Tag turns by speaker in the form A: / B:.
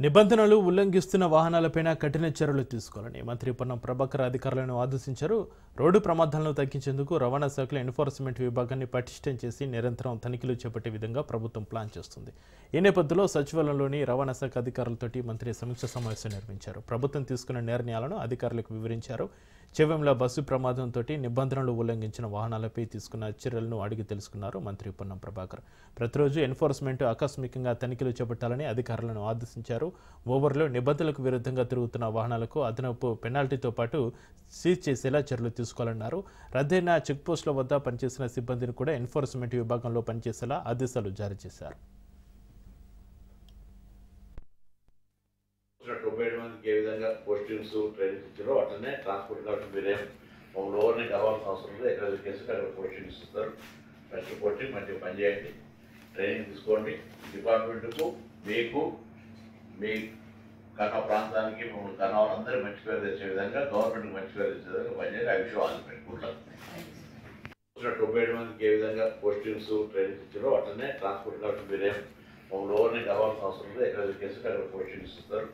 A: నిబంధనలు ఉల్లంఘిస్తున్న వాహనాలపైన కఠిన చర్యలు తీసుకోవాలని మంత్రి పొన్నం ప్రభాకర్ అధికారులను ఆదేశించారు. రోడ్డు ప్రమాదాలను తగ్గించేందుకు రవాణా శాఖల ఎన్ఫోర్స్మెంట్ విభాగాన్ని పటిష్టం చేసి నిరంతరం తనిఖీలు చేపట్టే విధంగా ప్రభుత్వం ప్లాన్ చేస్తుంది. ఈ నేపథ్యంలో సచివాలయంలోని రవాణా శాఖ అధికారులతోటి మంత్రి సమీక్ష సమావేశం నిర్వహించారు. ప్రభుత్వం తీసుకున్న నిర్ణయాలను అధికారులకు వివరించారు. చెవెంల బస్సు ప్రమాదంతో నిబంధనలు ఉల్లంఘించిన వాహనాలపై తీసుకున్న చర్యలను అడిగి తెలుసుకున్నారు మంత్రి పొన్నం ప్రభాకర్. ప్రతిరోజు ఎన్ఫోర్స్మెంట్ ఆకస్మికంగా తనిఖీలు చేపట్టాలని అధికారులను ఆదేశించారు. ఓవర్లో నిబంధనలకు విరుద్ధంగా తిరుగుతున్న వాహనాలకు అదనపు పెనాల్టీతో పాటు సీజ్ చేసేలా చర్యలు తీసుకోవాలన్నారు. రద్దయిన చెక్పోస్టుల వద్ద పనిచేసిన సిబ్బందిని కూడా ఎన్ఫోర్స్మెంట్ విభాగంలో పనిచేసేలా ఆదేశాలు జారీ చేశారు.
B: 97 మందికి ఏ విధంగా పోస్టింగ్స్ ట్రైనింగ్ ఇచ్చారో అట్లనే ట్రాన్స్పోర్ట్ కాబట్టి మీరేం ఓవర్ని కావాల్సిన అవసరం లేదు. ఎక్కడ కేసు అక్కడ పోస్టింగ్స్ ఇస్తారు. ఫస్ట్ పోస్టింగ్ మంచిగా పనిచేయండి, ట్రైనింగ్ తీసుకోండి. డిపార్ట్మెంట్కు మీకు మీ కన్నా ప్రాంతానికి మిమ్మల్ని కన్నా వాళ్ళందరూ మంచి పేరు తెచ్చే విధంగా గవర్నమెంట్కి మంచి పేరు తెచ్చే విధంగా పనిచేయాలి. ఆ విషయం వాళ్ళు పెట్టుకుంటారు. 97 మందికి ఏ విధంగా పోస్టింగ్స్ ట్రైనింగ్ ఇచ్చారో అట్లనే ట్రాన్స్పోర్ట్ కాబట్టి మీరేం ఓవర్ని కావాల్సిన అవసరం లేదు. ఎక్కడ కేసు అక్కడ పోస్టింగ్స్ ఇస్తారు.